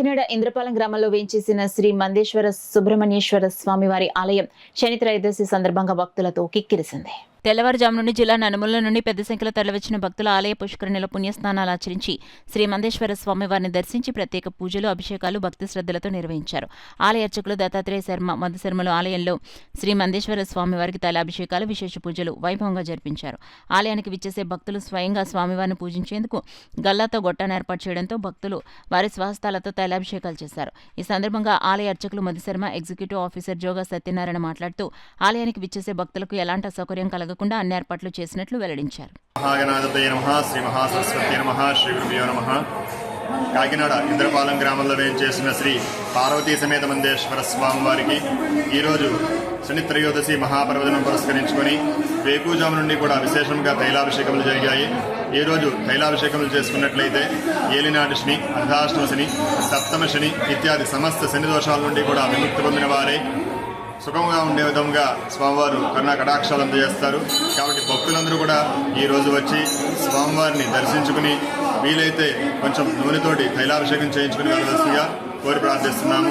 కాకినాడ ఇంద్రపాలెం గ్రామంలో వేంచేసిన శ్రీ మందేశ్వర సుబ్రహ్మణ్యేశ్వర స్వామివారి ఆలయం శని త్రయోదశి సందర్భంగా భక్తులతో కిక్కిరిసింది. తెల్లవారుజాము నుండి జిల్లా నలుమూలల నుండి పెద్ద సంఖ్యలో తరలివచ్చిన భక్తుల ఆలయ పుష్కరిణిలో పుణ్యస్నానాలు ఆచరించి శ్రీ మందేశ్వర స్వామివారిని దర్శించి ప్రత్యేక పూజలు, అభిషేకాలు భక్తి శ్రద్ధలతో నిర్వహించారు. ఆలయ అర్చకులు దత్తాత్రేయ శర్మ, మధుశర్మలు ఆలయంలో శ్రీ మందేశ్వర స్వామివారికి తైలాభిషేకాలు, విశేష పూజలు వైభవంగా జరిపించారు. ఆలయానికి విచ్చేసే భక్తులు స్వయంగా స్వామివారిని పూజించేందుకు గల్లాతో గొట్టాన్ని ఏర్పాటు చేయడంతో భక్తులు వారి స్వహస్తాలతో తైలాభిషేకాలు చేశారు. ఈ సందర్భంగా ఆలయ అర్చకులు మధుశర్మ, ఎగ్జిక్యూటివ్ ఆఫీసర్ జోగా సత్యనారాయణ మాట్లాడుతూ ఆలయానికి విచ్చేసే భక్తులకు ఎలాంటి అసౌకర్యం కలగకుండా అన్ని ఏర్పాట్లు చేసినట్లు వెల్లడించారు. కాకినాడ ఇంద్రపాలెం గ్రామంలో వేంచేసిన శ్రీ పార్వతీ సమేత మందేశ్వర స్వామి వారికి ఈరోజు శని త్రయోదశి మహాపర్వదినం పురస్కరించుకొని వేకుజాము నుండి కూడా విశేషంగా తైలాభిషేకములు జరిగాయి. ఈరోజు తైలాభిషేకములు చేసుకున్నట్లయితే ఏలినాటి శని, అర్ధాష్టమ శని, సప్తమ శని ఇత్యాది సమస్త శని దోషాల నుండి కూడా విముక్తి పొందిన వారే సుఖంగా ఉండే విధంగా స్వామివారు కరుణా కటాక్షాలు అందజేస్తారు. కాబట్టి భక్తులందరూ కూడా ఈ రోజు వచ్చి స్వామివారిని దర్శించుకుని వీలైతే కొంచెం నూనెతోటి తైలాభిషేకం చేయించుకుని వెళ్ళవలసిందిగా కోరి ప్రార్థిస్తున్నాము.